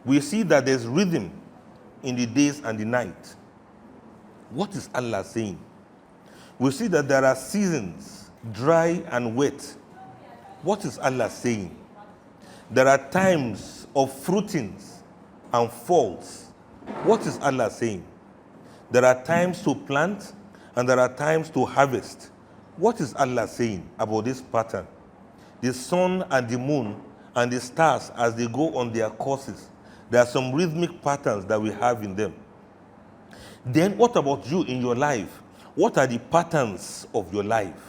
we see that there's rhythm in the days and the night. What is Allah saying? We see that there are seasons, dry and wet. What is Allah saying? There are times of fruitings and falls. What is Allah saying? There are times to plant and there are times to harvest. What is Allah saying about this pattern? The sun and the moon and the stars, as they go on their courses, there are some rhythmic patterns that we have in them. Then what about you in your life? What are the patterns of your life?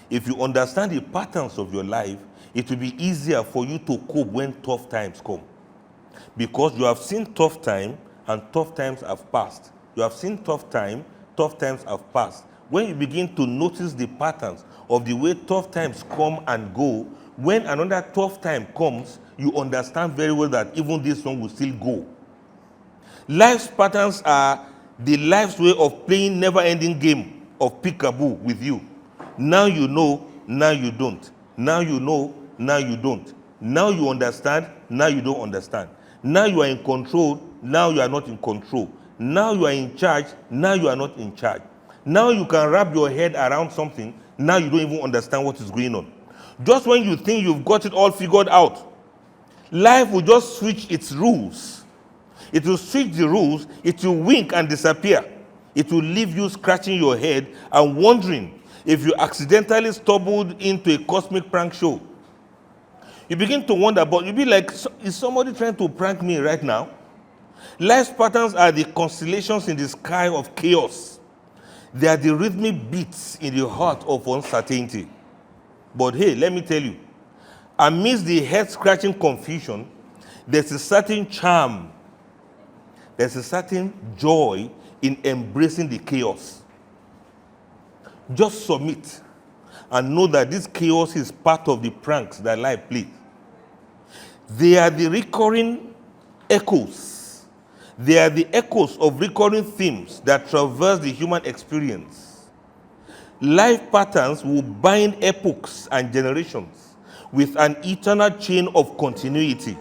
If you understand the patterns of your life, it will be easier for you to cope when tough times come. Because you have seen tough time and tough times have passed. You have seen tough times have passed. When you begin to notice the patterns of the way tough times come and go, when another tough time comes, you understand very well that even this one will still go. Life's patterns are the life's way of playing never-ending game of peekaboo with you. Now you know, now you don't. Now you know, now you don't. Now you understand, now you don't understand. Now you are in control, now you are not in control. Now you are in charge, now you are not in charge. Now you can wrap your head around something, now you don't even understand what is going on. Just when you think you've got it all figured out, life will just switch its rules. It will switch the rules, it will wink and disappear. It will leave you scratching your head and wondering if you accidentally stumbled into a cosmic prank show. You begin to wonder, but you'll be like, is somebody trying to prank me right now? Life's patterns are the constellations in the sky of chaos. They are the rhythmic beats in the heart of uncertainty. But hey, let me tell you, amidst the head-scratching confusion, there's a certain charm, there's a certain joy in embracing the chaos. Just submit and know that this chaos is part of the pranks that life plays. They are the recurring echoes. They are the echoes of recurring themes that traverse the human experience. Life patterns will bind epochs and generations with an eternal chain of continuity.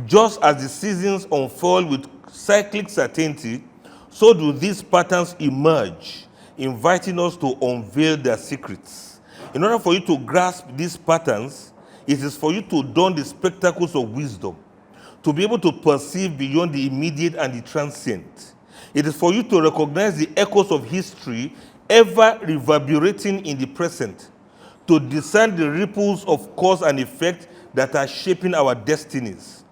Just as the seasons unfold with cyclic certainty, so do these patterns emerge, inviting us to unveil their secrets. In order for you to grasp these patterns, it is for you to don the spectacles of wisdom, to be able to perceive beyond the immediate and the transient. It is for you to recognize the echoes of history ever reverberating in the present, to discern the ripples of cause and effect that are shaping our destinies.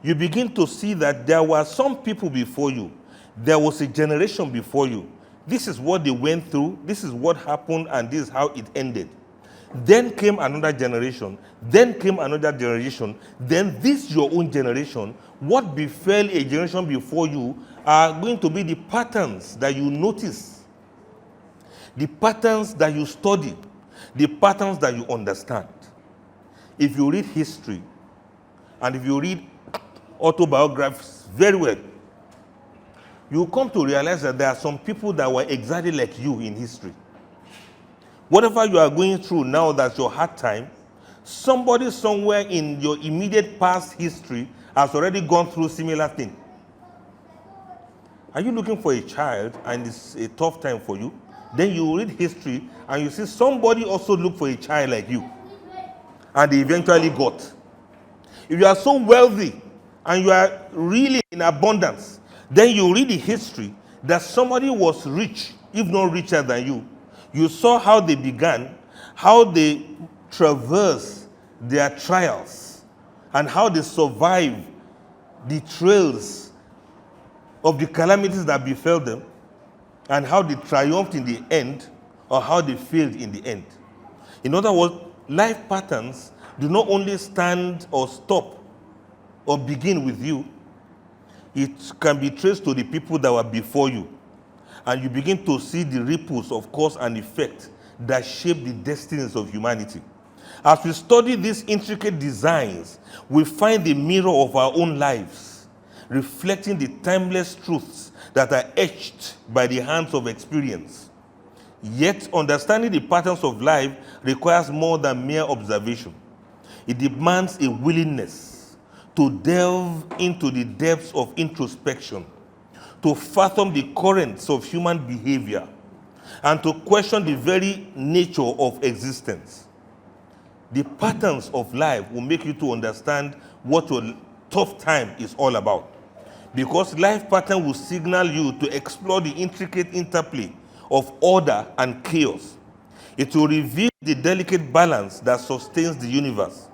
You begin to see that there were some people before you. There was a generation before you. This is what they went through. This is what happened, and this is how it ended. Then came another generation. Then came another generation. Then this your own generation. What befell a generation before you are going to be the patterns that you notice, the patterns that you study, the patterns that you understand. If you read history and if you read autobiographies very well, you come to realize that there are some people that were exactly like you in history. Whatever you are going through now, that's your hard time, somebody somewhere in your immediate past history has already gone through similar thing. Are you looking for a child and it's a tough time for you? Then you read history and you see somebody also looked for a child like you, and they eventually got. If you are so wealthy and you are really in abundance, then you read the history that somebody was rich, if not richer than you. You saw how they began, how they traversed their trials, and how they survived the trails of the calamities that befell them, and how they triumphed in the end, or how they failed in the end. In other words, life patterns do not only stand or stop or begin with you. It can be traced to the people that were before you. And you begin to see the ripples of cause and effect that shape the destinies of humanity. As we study these intricate designs, we find the mirror of our own lives, reflecting the timeless truths that are etched by the hands of experience. Yet, understanding the patterns of life requires more than mere observation. It demands a willingness to delve into the depths of introspection, to fathom the currents of human behavior, and to question the very nature of existence. The patterns of life will make you to understand what your tough time is all about. Because life pattern will signal you to explore the intricate interplay of order and chaos. It will reveal the delicate balance that sustains the universe.